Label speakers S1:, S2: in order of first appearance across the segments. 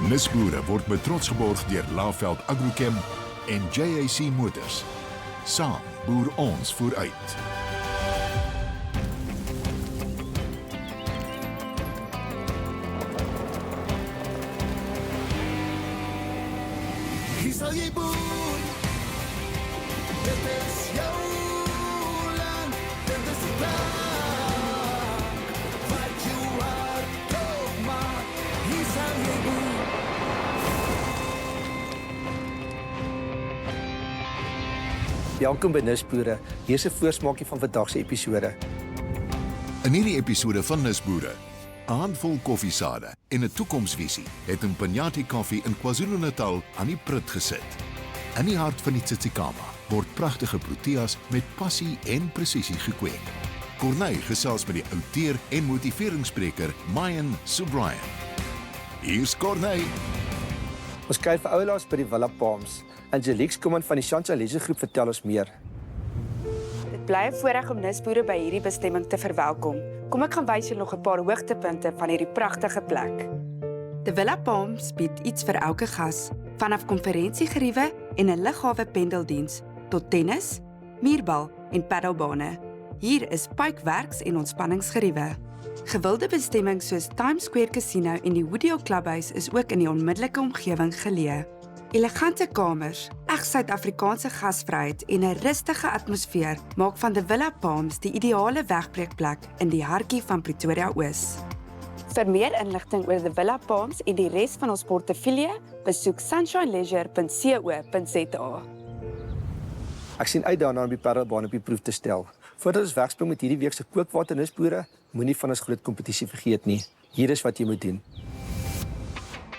S1: Nisboere word met trots geborg deur Laveld Agrochem en JAC Motors. Saam boer ons vooruit.
S2: Hier sal jy boer, dit is jou land, dit is die plek, wat jou hart dood maak, hier sal jy boer.
S3: Welkom by Nisboere, hier is 'n voorsmaakie van vandag se episode.
S1: In hierdie episode van Nisboere, 'n handvol koffiesade en 'n toekomsvisie het Mpanyathi Koffie in KwaZulu-Natal aan die prut gesit. In die hart van die Tsitsikamma word pragtige proteas met passie en presisie gekweek. Corneille gesels met die outeur en motiveringsspreker Mayan Subrian. Hier's Corneille.
S3: Ons kyk vir oulaas by die Villa Palms. Angelique Skuman van die Chantalese groep vertel ons meer.
S4: Dit bly 'n voorreg om Nisboere by hierdie bestemming te verwelkom. Kom ek gaan wys julle nog 'n paar hoogtepunte van hierdie pragtige plek. Die Villa Palms bied iets vir elke gas, vanaf konferensiegeriewe en 'n lughawe pendeldiens tot tennis, muurbal en paddelbane. Hier is puikwerks en ontspanningsgeriewe. Gewilde bestemmings soos Times Square Casino en die Woodio Clubhuis is ook in die onmiddellike omgewing geleë. Elegante kamers, eg Suid-Afrikaanse gasvryheid en 'n rustige atmosfeer maak van die Villa Palms die ideale wegbreekplek in die hartjie van Pretoria Oos. Vir meer inligting oor die Villa Palms en die res van ons portefeulje, besoek sunshine-leisure.co.za.
S3: Ek sien uit daarna om die paddelbaan op die proef te stel. Voordat ons wegspring met hierdie week se kookwater Nisboere, moenie van ons groot kompetisie vergeet nie. Hier is wat jy moet doen.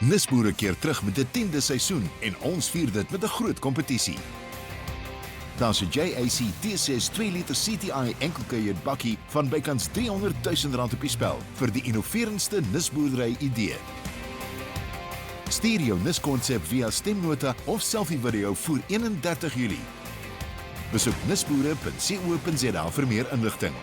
S1: Nisboere keer terug met 'n 10de seisoen en ons vier dit met 'n groot kompetisie. Daar's 'n JAC T6 2 liter CTI enkelkuier bakkie van bykans R300 000 op die spel vir die innoverendste nisboerdery idee. Stuur jou niskonsep via stemnota of selfie video voor 31 Julie. Besoek nisboere.co.za vir meer inligting.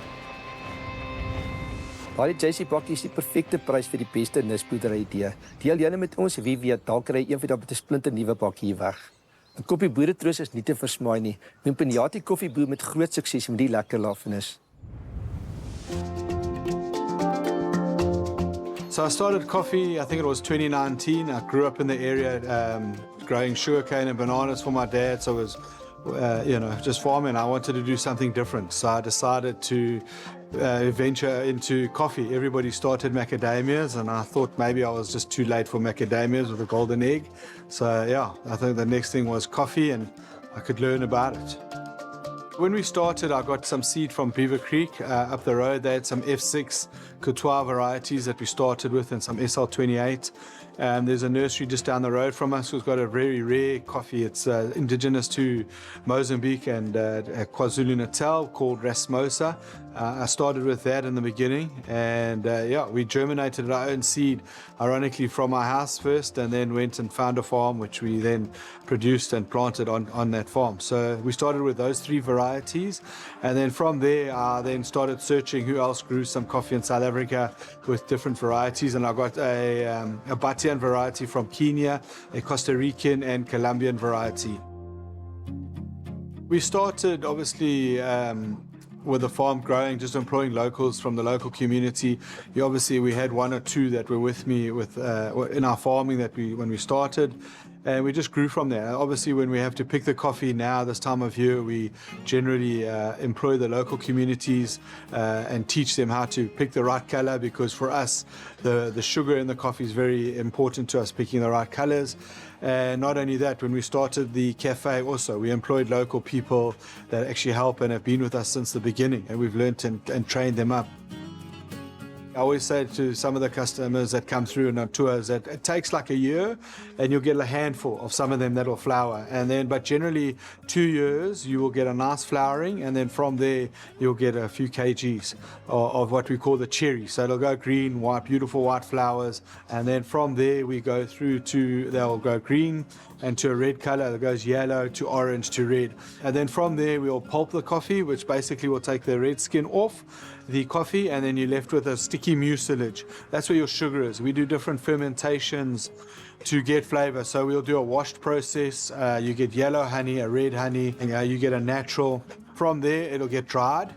S3: Daardie JC bakkie is die perfekte prys vir die beste nisboerdery idee. Deel jyne met ons, wie weet, dalk kry jy eendag met 'n splinter nuwe bakkie hier weg. 'n Koppie boeretroos is nie te versmaai nie. Mpanyathi Koffie boer met groot sukses met die lekker lafenis.
S5: So I started coffee, I think it was 2019. I grew up in the area growing sugarcane and bananas for my dad, so I was just farming. I wanted to do something different, so I decided to venture into coffee. Everybody started macadamias, and I thought maybe I was just too late for macadamias with a golden egg. So yeah, I think the next thing was coffee, and I could learn about it. When we started, I got some seed from Beaver Creek up the road. They had some F6 Courtois varieties that we started with and some SL28. There's a nursery just down the road from us who's got a very rare coffee. It's indigenous to Mozambique and KwaZulu-Natal called Rasmosa. I started with that in the beginning, and we germinated our own seed, ironically from our house first, and then went and found a farm which we then produced and planted on that farm. So we started with those 3 varieties, and then from there I then started searching who else grew some coffee in South Africa with different varieties, and I got a Batian variety from Kenya, a Costa Rican and Colombian variety. We started obviously with the farm growing, just employing locals from the local community. We had 1 or 2 that were with me in our farming when we started, and we just grew from there. Obviously, when we have to pick the coffee now, this time of year, we generally employ the local communities and teach them how to pick the right color, because for us, the sugar in the coffee is very important to us, picking the right colors. And not only that, when we started the cafe also, we employed local people that actually help and have been with us since the beginning, and we've learned and trained them up. I always say to some of the customers that come through on our tours that it takes like a year and you'll get a handful of some of them that will flower. But generally 2 years you will get a nice flowering, and then from there you'll get a few kgs of what we call the cherry. So it'll go green, white, beautiful white flowers. And then from there we go through to, they'll go green and to a red color that goes yellow to orange to red. And then from there we'll pulp the coffee, which basically will take the red skin off. the coffee, and then you're left with a sticky mucilage. That's where your sugar is. We do different fermentations to get flavor. So we'll do a washed process. You get yellow honey, a red honey, and you get a natural. From there, it'll get dried.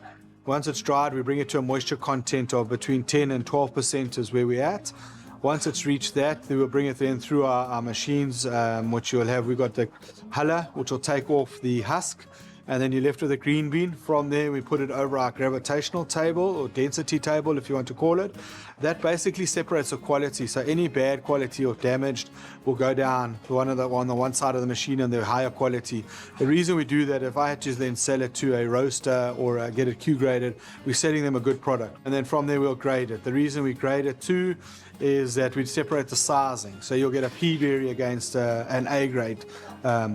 S5: Once it's dried, we bring it to a moisture content of between 10 and 12% is where we're at. Once it's reached that, then we'll bring it then through our machines, which you'll have. We've got the huller, which will take off the husk, and then you're left with a green bean. From there, we put it over our gravitational table or density table, if you want to call it. That basically separates the quality. So any bad quality or damaged will go down on the one side of the machine, and the higher quality. The reason we do that, if I had to then sell it to a roaster or get it Q graded, we're selling them a good product. And then from there, we'll grade it. The reason we grade it too is that we separate the sizing. So you'll get a P berry against an A grade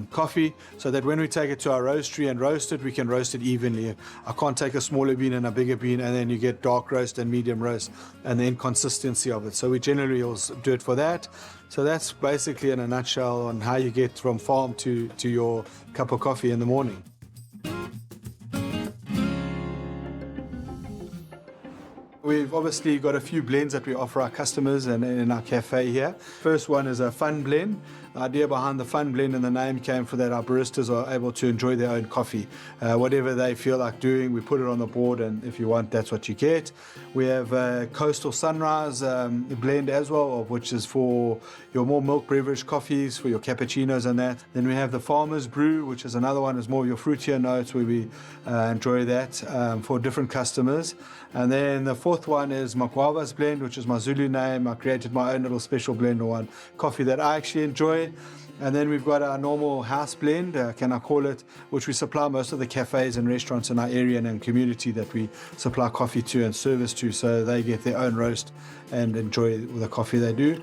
S5: coffee, so that when we take it to our roastery and roast it, we can roast it evenly. I can't take a smaller bean and a bigger bean, and then you get dark roast and medium roast, and the inconsistency of it. So we generally will do it for that. So that's basically in a nutshell on how you get from farm to your cup of coffee in the morning. We've obviously got a few blends that we offer our customers and in our cafe here. First one is a fun blend. The idea behind the fun blend and the name came for that our baristas are able to enjoy their own coffee. Whatever they feel like doing, we put it on the board, and if you want, that's what you get. We have a Coastal Sunrise blend as well, which is for your more milk beverage coffees, for your cappuccinos and that. Then we have the Farmer's Brew, which is another one, is more your fruitier notes, where we enjoy that for different customers. And then the fourth one is Makwava's blend, which is my Zulu name. I created my own little special blend of one coffee that I actually enjoy. And then we've got our normal house blend, can I call it, which we supply most of the cafes and restaurants in our area and community that we supply coffee to and service to, so they get their own roast and enjoy the coffee they do.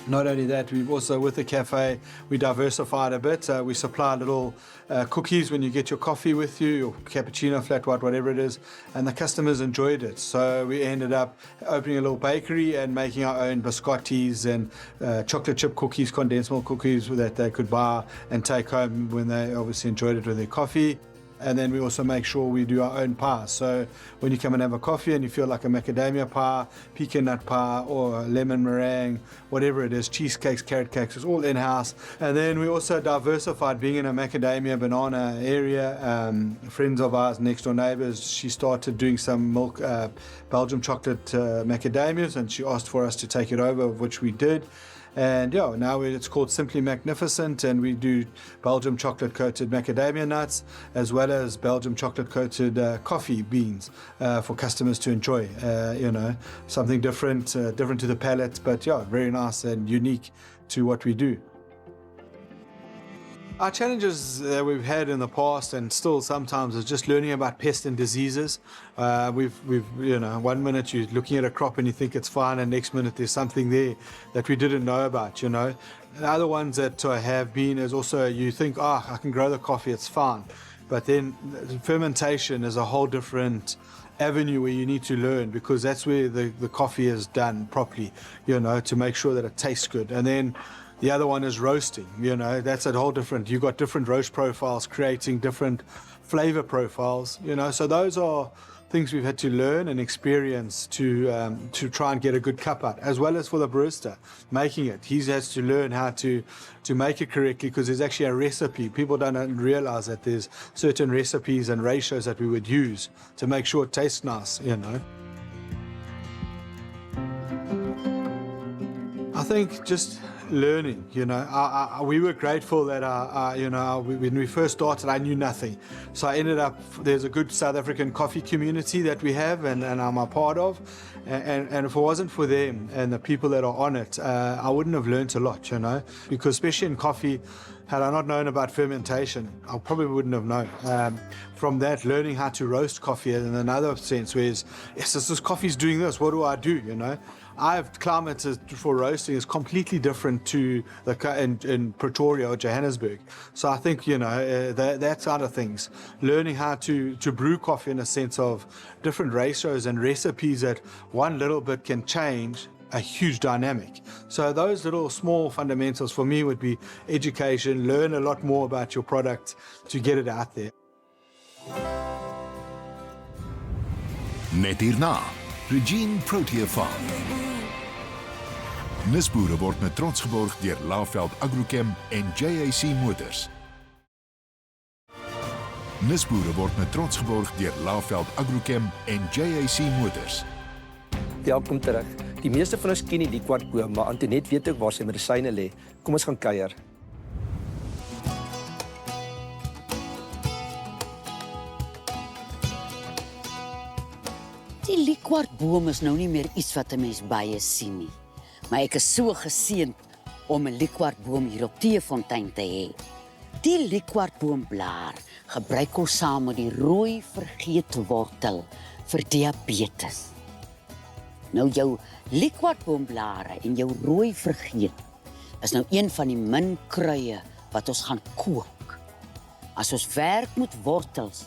S5: Not only that, we've also, with the cafe, we diversified a bit. We supply little cookies when you get your coffee with you, your cappuccino, flat white, whatever it is, and the customers enjoyed it. So we ended up opening a little bakery and making our own biscottis and chocolate chip cookies, condensed milk cookies that they could buy and take home when they obviously enjoyed it with their coffee. And then we also make sure we do our own pies. So when you come and have a coffee and you feel like a macadamia pie, pecan nut pie, or a lemon meringue, whatever it is, cheesecakes, carrot cakes, it's all in-house. And then we also diversified, being in a macadamia banana area. Friends of ours, next door neighbors, she started doing some milk, Belgium chocolate macadamias, and she asked for us to take it over, which we did. And yeah, now it's called Simply Magnificent, and we do Belgium chocolate coated macadamia nuts, as well as Belgium chocolate coated coffee beans for customers to enjoy. Something different to the palate, but yeah, very nice and unique to what we do. Our challenges that we've had in the past and still sometimes is just learning about pests and diseases. We've 1 minute you're looking at a crop and you think it's fine, and next minute there's something there that we didn't know about, The other ones that have been is also you think, I can grow the coffee, it's fine. But then fermentation is a whole different avenue where you need to learn, because that's where the coffee is done properly, to make sure that it tastes good. And then the other one is roasting, that's a whole different, you've got different roast profiles, creating different flavor profiles, so those are things we've had to learn and experience to try and get a good cup out, as well as for the barista making it. He has to learn how to make it correctly, because there's actually a recipe. People don't realize that there's certain recipes and ratios that we would use to make sure it tastes nice, I think just learning, we were grateful that when we first started, I knew nothing. So I ended up, there's a good South African coffee community that we have and I'm a part of. And if it wasn't for them and the people that are on it, I wouldn't have learned a lot, because especially in coffee, had I not known about fermentation, I probably wouldn't have known. From that, learning how to roast coffee in another sense, whereas, yes, this coffee's doing this, what do I do, I've climate for roasting is completely different to in Pretoria or Johannesburg. So I think, that side of things, learning how to brew coffee in a sense of different ratios and recipes that one little bit can change a huge dynamic. So those little small fundamentals for me would be education, learn a lot more about your product to get it out there.
S1: Net hierna, Regine Protea Farm. Nisboere word met trots geborg deur Laveld Agrochem en JAC Motors. Nisboere word met trots geborg deur Laveld Agrochem en JAC Motors.
S3: Welkom terug. Die meeste van ons ken die liquorboom, maar Antoinette weet ook waar sy medisyne lê. Kom ons gaan kuier.
S6: Die liquorboom is nou nie meer iets wat 'n mens baie sien nie. Maar ek is so geseënd om 'n liquorboom hier op Teefontein te hê. Die liquorboomblaar gebruik ons saam met die rooi vergeetwortel vir diabetes. Nou jou liquorboomblare en jou rooi vergeet is nou een van die min kruie wat ons gaan kook. As ons werk met wortels,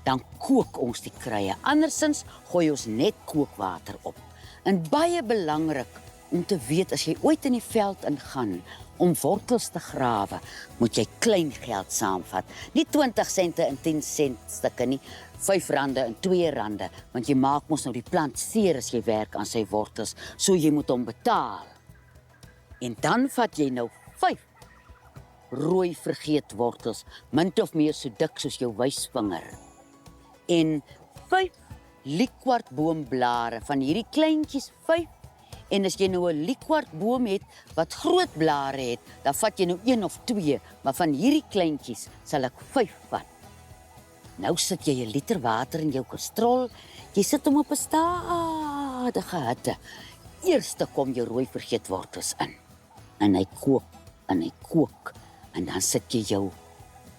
S6: dan kook ons die kruie. Andersins gooi ons net kookwater op. En baie belangrik om te weet, as jy ooit in die veld ingaan om wortels te grawe, moet jy klein geld saamvat. Nie 20 sente en 10 sent stukke nie, R5 en R2, want jy maak mos nou die plant seer as jy werk aan sy wortels, so jy moet hom betaal. En dan vat jy nou 5 rooi vergeetwortels, min of meer so dik soos jou wysvinger. En 5 liquorboomblare, van hierdie kleintjies 5. En as jy nou 'n liquorboom het wat groot blare het, dan vat jy nou 1 of 2, maar van hierdie kleintjies sal ek 5 vat. Nou sit jy 'n liter water in jou kastrol, jy sit hom op 'n stadige hitte. Eerste kom jou rooi vergeetwortels in. En hy kook, en dan sit jy jou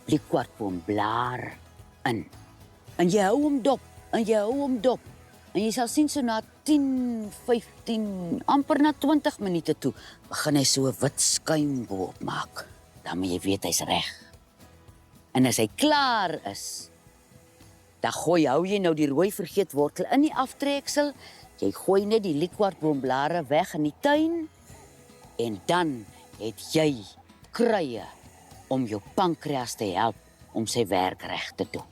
S6: liquorboomblaar in. En jy hou hom dop, en jy sal sien so na 10, 15, amper na 20 minute toe, begin hy so 'n wit skuim boop maak. Dan moet jy weet hy's reg. En as hy klaar is, dan hou jy nou die rooi vergeetwortel in die aftreksel, jy gooi net die liquorboomblare weg in die tuin, en dan het jy kruie om jou pankreas te help om sy werk reg te doen.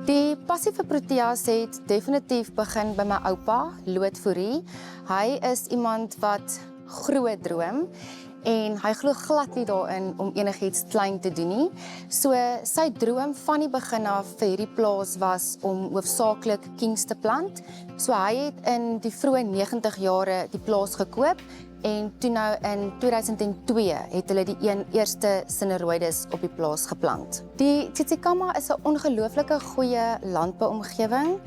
S7: Die passie vir Proteas het definitief begin by my oupa, Loot Fourie. Hy is iemand wat groot droom en hy glo glad nie daarin om enigiets klein te doen nie. So sy droom van die begin af vir hierdie plaas was om hoofsaaklik kings te plant. So hy het in die vroeë 90 jare die plaas gekoop en toe nou in 2002 het hulle die eerste sineroides op die plaas geplant. Die Tsitsikamma is 'n ongelooflike goeie landbouomgewing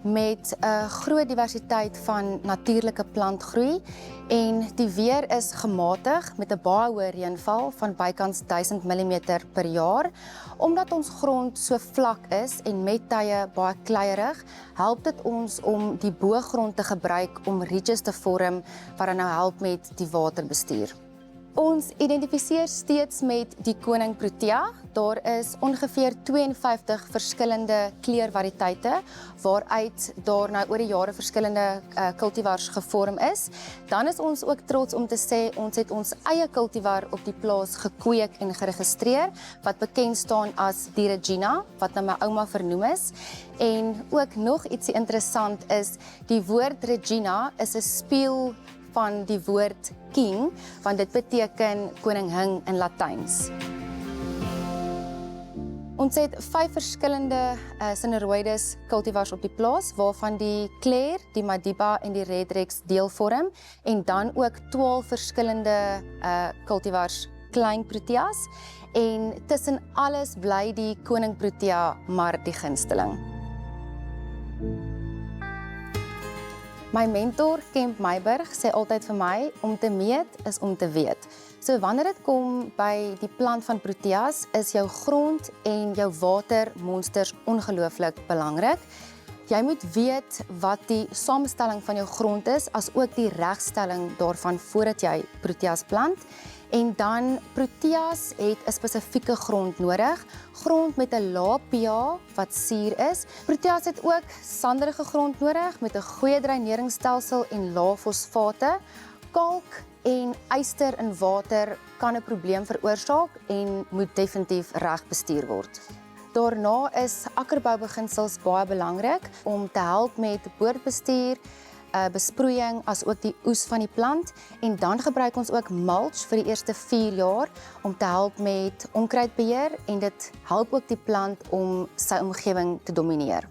S7: met 'n groot diversiteit van natuurlike plantgroei en die weer is gematig met 'n baie hoë reënval van bykans 1000 mm per jaar. Omdat ons grond so vlak is en met tye baie kleierig, help dit ons om die boogrond te gebruik om ridges te vorm wat dan nou help met die waterbestuur. Ons identifiseer steeds met die koning Protea. Daar is ongeveer 52 verskillende kleurvariëteite waaruit daar nou oor die jare verskillende cultivars gevorm is. Dan is ons ook trots om te sê ons het ons eie cultivar op die plaas gekweek en geregistreer wat bekend staan as die Regina wat na my ouma vernoem is. En ook nog ietsie interessant is die woord Regina is 'n speel van die woord king, want dit beteken koningin in Latyns. Ons het 5 verskillende sineroides cultivars op die plaas, waarvan die Claire, die Madiba en die Redrex deel vorm, en dan ook 12 verskillende cultivars klein Proteas, en tussen alles bly die koning Protea maar die gunsteling. My mentor, Kemp Meiburg, sê altyd vir my, om te meet is om te weet. So wanneer dit kom by die plant van Proteas, is jou grond en jou watermonsters ongelooflik belangrik. Jy moet weet wat die samestelling van jou grond is, as ook die regstelling daarvan voordat jy Proteas plant. En dan, Proteas het 'n spesifieke grond nodig, grond met 'n lae pH wat suur is. Proteas het ook sanderige grond nodig met 'n goeie dreineringsstelsel en lae fosfate, kalk en yster in water kan 'n probleem veroorsaak en moet definitief reg bestuur word. Daarna is akkerboubeginsels baie belangrik om te help met boordbestuur, besproeiing as ook die oes van die plant en dan gebruik ons ook mulch vir die eerste 4 jaar om te help met onkruidbeheer en dit help ook die plant om sy omgewing te domineer.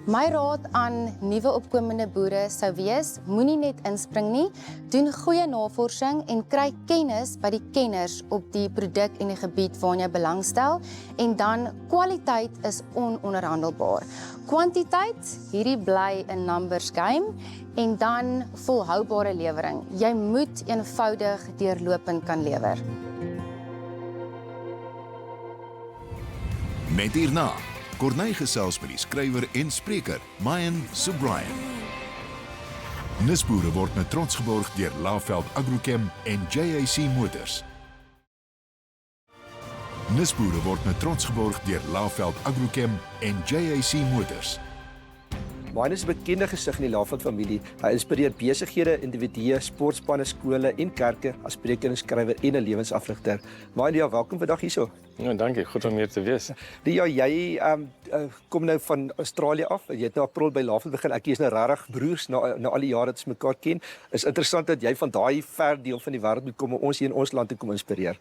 S7: My raad aan nuwe opkomende boere sou wees, moenie net inspring nie, doen goeie navorsing en kry kennis by die kenners op die produk en die gebied waarna jy belangstel en dan kwaliteit is ononderhandelbaar. Kwantiteit, hierdie bly 'n numbers game en dan volhoubare lewering. Jy moet eenvoudig deurlopend kan lewer.
S1: Net hierna, Corneille gesels met die skrywer en spreker, Mayan Subrian. Nisboere word met trots geborg deur Laveld Agrochem en JAC Motors. Nisboere word met trots geborg deur Laveld Agrochem en JAC Motors.
S3: Mayan is 'n bekende gesig in die Laveld familie. Hy inspireer besighede, individue, sportspanne, skole en kerke as spreker en skrywer en 'n lewensafrigter. Mayan, ja, welkom vandag hierso.
S8: Ja, dankie. Goed om hier te wees.
S3: Ja, jy kom nou van Australië af. Jy het nou April by Laveld begin. Ek is nou regtig broers na al die jare dat ons mekaar ken. Is interessant dat jy van daai ver deel van die wêreld moet kom om ons hier in ons land te kom inspireer.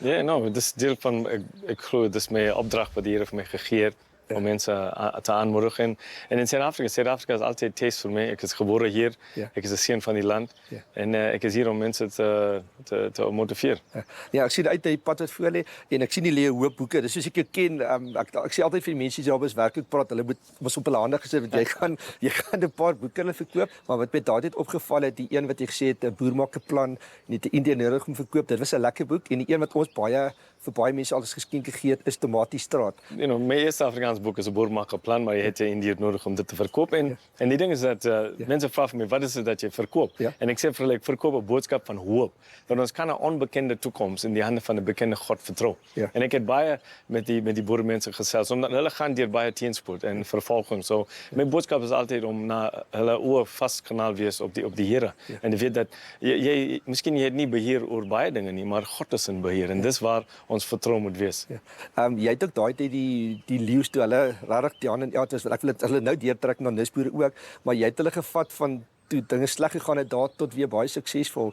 S8: Ja, nou, dis deel van ek glo dis my opdrag wat die Here vir my gegee het om mense te aanmoedig en in Suid-Afrika is altyd tuis vir my. Ek is gebore hier. Ek is 'n seun van die land en ek is hier om mense te motiveer.
S3: Ja, ek sien uit na die pad wat voor lê en ek sien die leë hoop boeke. Dis soos ek jou ken, ek sê altyd vir die mense wat daar werklik praat, hulle moet mos op hulle hande gesit want jy gaan 'n paar boeke hulle verkoop, maar wat my daardie opgeval het, die een wat jy gesê het 'n boer maak 'n plan en het 'n Indiër nodig om verkoop. Dit was 'n lekker boek en die een wat ons vir baie mense alles geskenk gegee het is Tomatiestraat.
S8: You know, my eerste Afrikaans boek is 'n boer maak 'n plan, maar jy het 'n Indiër nodig om dit te verkoop en die ding is dat mense vra vir my wat is dit dat jy verkoop? En ek sê vir hulle ek verkoop 'n boodskap van hoop. Dat ons kan 'n onbekende toekoms in die hande van 'n bekende God vertrou. En ek het baie met die boeremense gesels omdat hulle gaan deur baie teenspoed en vervolging. So my boodskap is altyd om na hulle oë vasgenaal wees op die Here. En jy weet dat jy miskien jy het nie beheer oor baie dinge nie, maar God is in beheer en dis waar ons vertrou moet wees.
S3: Jy het ook daai tyd die leeu's toe hulle regtig die hand in eld was, want ek wil hulle nou deurtrek na Nisboere ook, maar jy het hulle gevat van toe dinge sleg gegaan het daar tot weer baie suksesvol.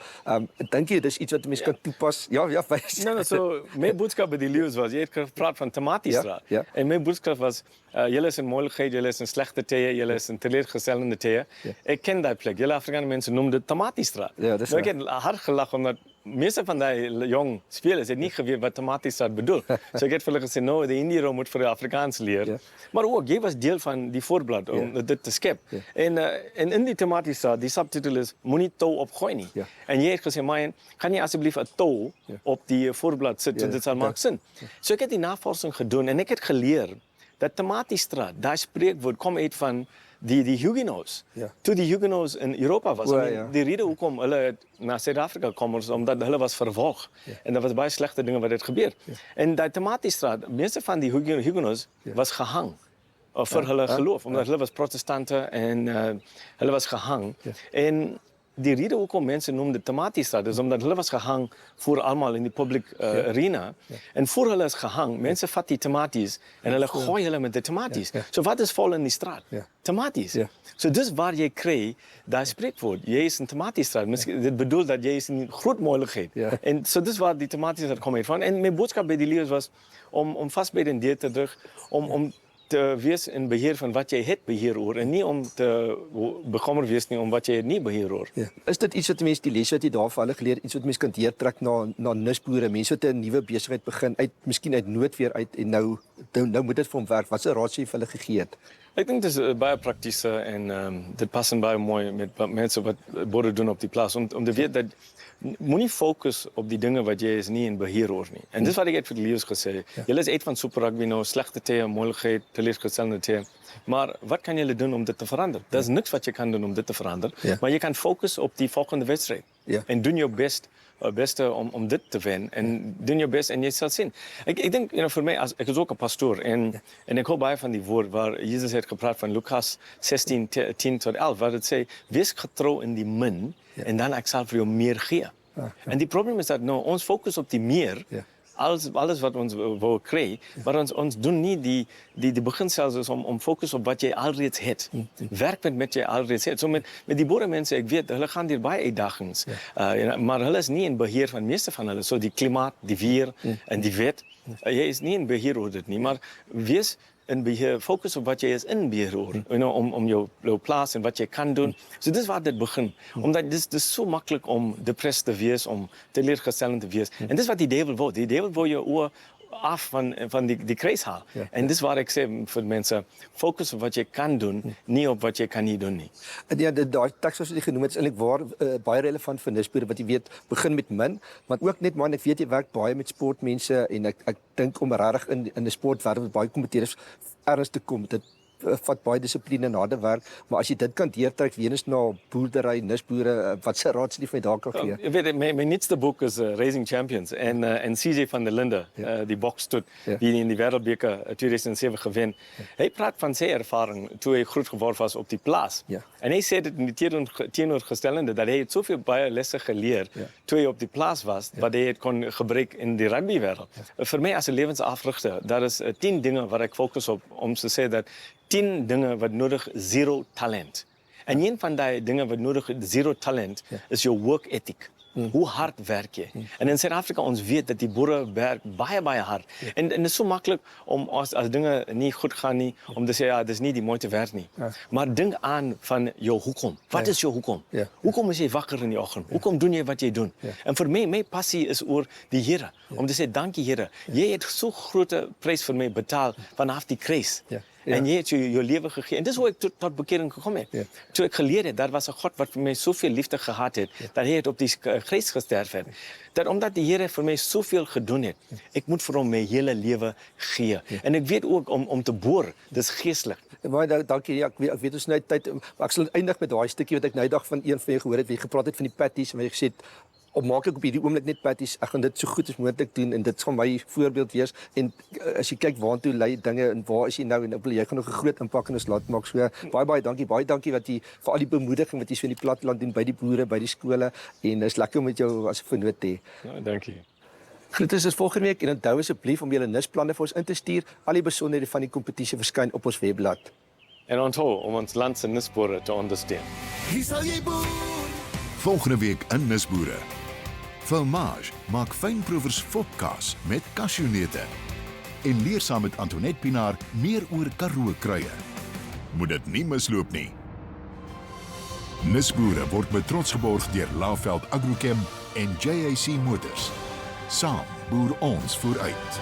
S3: Dink jy dis iets wat mense kan toepas? Ja, wys.
S8: Nee, so my boodskap by die leeu's was jy het gepraat van Tomatiestraat. En my boodskap was julle is in moeilikheid, julle is in slegte tye, julle is in teleurgestelde tye. Ek ken daai plek. Julle Afrikaanse mense noem dit Tomatiestraat.
S3: Ja, dis
S8: ek het hard gelag omdat meeste van die jong spelers het nie geweet wat Tomatiestraat bedoel. So ek het vir hulle gesê, nou, die Indiër moet vir die Afrikaans leer. Maar ook, jy was deel van die voorblad om dit te skep. En in die Tomatiestraat, die subtitel is, moenie tou opgooi nie. En jy het gesê, Mayan, kan jy asseblief 'n tou op die voorblad sit, want dit sal maak sin. So ek het die navorsing gedoen en ek het geleer dat Tomatiestraat, daai spreekwoord kom uit van die Huguenots. Toe die Huguenots in Europa was, die rede hoekom hulle na Suid-Afrika kom is omdat hulle was vervolg. En daar was baie slegte dinge wat het gebeur. En die Tomatiestraat, meeste van die Huguenots was gehang vir hulle geloof, omdat hulle was protestante en hulle was gehang. En die rede hoekom mense noem dit Tomatiestraat is omdat hulle was gehang voor almal in die public arena. En voor hulle is gehang, mense vat die tomaties en hulle gooi hulle met die tomaties. So wat is vol in die straat? Tomaties. So dis waar jy kry daai spreekwoord. Jy is in Tomatiestraat. Dit bedoel dat jy is in groot moeilikheid. En so dis waar die Tomatiestraat kom uit van. En my boodskap by die leeu's was om vasbyt en deur te druk, om te wees in beheer van wat jy het beheer oor en nie om te bekommer wees nie om wat jy nie beheer oor.
S3: Is dit iets wat mense die les wat jy daar vir hulle geleer, iets wat mense kan deurtrek na nisboere, mense wat 'n nuwe besigheid begin miskien uit nood weer uit en nou moet dit vir hom werk. Wat se raad sê jy vir hulle gegee het?
S8: Ek dink dit is baie praktiese en dit pas in baie mooi met mense wat boere doen op die plaas om te weet dat moenie fokus op die dinge wat jy is nie in beheer oor nie. En dis wat ek het vir die leeu's gesê. Julle is uit van Super Rugby nou, slegte tye, moeilikheid, teleurgestelde tye. Maar wat kan julle doen om dit te verander? Daar's niks wat jy kan doen om dit te verander, maar jy kan fokus op die volgende wedstryd.
S3: Ja.
S8: En doen jou beste om dit te wen en doen jou best en jy sal sien. Ek dink vir my ek is ook 'n pastoor en ek hou baie van die woord waar Jesus het gepraat van Lukas 16:10 tot 11 waar dit sê wees getrou in die min en dan ek sal vir jou meer gee. En die probleem is dat ons fokus op die meer. Alles wat ons wil kry, maar ons doen nie die beginsels is om fokus op wat jy alreeds het. Werk met jy alreeds het. So met die boeremense, ek weet, hulle gaan deur baie uitdagings. Maar hulle is nie in beheer van meeste van hulle. So die klimaat, die weer en die wet. Jy is nie in beheer oor dit nie, maar wees in beheer, fokus op wat jy is in beheer oor, om jou plaas en wat jy kan doen. So dis waar dit begin. Omdat dis so maklik om depressed te wees, om teleurgesteld te wees. En dis wat die duiwel wil. Die duiwel wil jou oor af van die kruis haal. En dis waar ek sê vir mense, fokus op wat jy kan doen, nie op wat jy kan nie doen nie.
S3: En ja, daai teks wat jy genoem het, is eintlik waar baie relevant vir Nuusboere wat jy weet, begin met min, maar ook net man, ek weet jy werk baie met sportmense en ek dink om regtig in 'n sportwêreld baie kompetitief ergens te kom, dit vat baie dissipline en harde werk, maar as jy dit kan deurtrek weer eens na boerdery, Nuusboere, wat se raad sê jy vir my daar kan gee?
S8: Jy weet, my nuutste boek is Raising Champions en CJ van der Linde, die boksstoet, die in die Wêreldbeker 2007 gewen. Hy praat van sy ervaring toe hy groot geword was op die plaas. En hy sê dit in die teenoorgestelde dat hy het soveel baie lesse geleer toe hy op die plaas was, wat hy het kon gebruik in die rugbywêreld. Vir my as 'n lewensafrigter, daar is 10 dinge wat ek fokus op om te sê dat 10 dinge wat nodig 0 talent. En een van die dinge wat nodig 0 talent is jou work ethic. Hoe hard werk jy? En in Suid-Afrika ons weet dat die boere werk baie hard. En dit is so maklik om as dinge nie goed gaan nie, om te sê ja, dis nie die moeite werd nie. Maar dink aan van jou hoekom. Wat is jou hoekom? Hoekom is jy wakker in die oggend? Hoekom doen jy wat jy doen? En vir my passie is oor die Here. Om te sê dankie Here. Jy het so groot prys vir my betaal vanaf die kruis. En jy het jou lewe gegee. En dis hoe ek tot bekering gekom het. Toe ek geleer het, daar was 'n God wat vir my soveel liefde gehad het, dat hy het op die kruis gesterf het. Dat omdat die Here vir my soveel gedoen het, ek moet vir hom my hele lewe gee. En ek weet ook om te boer, dis geestelik.
S3: Baie dankie. Ek weet ons nou tyd, maar ek sal eindig met daai stukkie wat ek nou eendag van een van julle gehoor het, wie gepraat het van die patties en jy gesê het opmaaklik op hierdie oomblik net patties, ek gaan dit so goed as moontlik doen en dit gaan my voorbeeld wees en as jy kyk waantoe lei dinge en waar is jy nou en ek wil jy gaan nog 'n groot impak in ons laat maak. So baie dankie wat jy vir al die bemoediging wat jy so in die platteland doen by die boere, by die skole en is lekker om met jou as 'n vernoot te hê.
S8: Ja, dankie.
S3: Groete is volgende week en onthou asseblief om julle nusplanne vir ons in te stuur. Al die besonderhede van die kompetisie verskyn op ons webblad.
S8: En onthou om ons land se nuusboere te ondersteun.
S2: Hier sal jy boer.
S1: Volgende week in Nuusboere. Vilmage maak fynprovers fopkaas met kasjoenete. En leer saam met Antoinette Pinaar meer oor Karoo kruie. Moet dit nie misloop nie. Nuusboere word met trots geborg deur Laveld Agrochem en JAC Motors. Saam boer ons vooruit.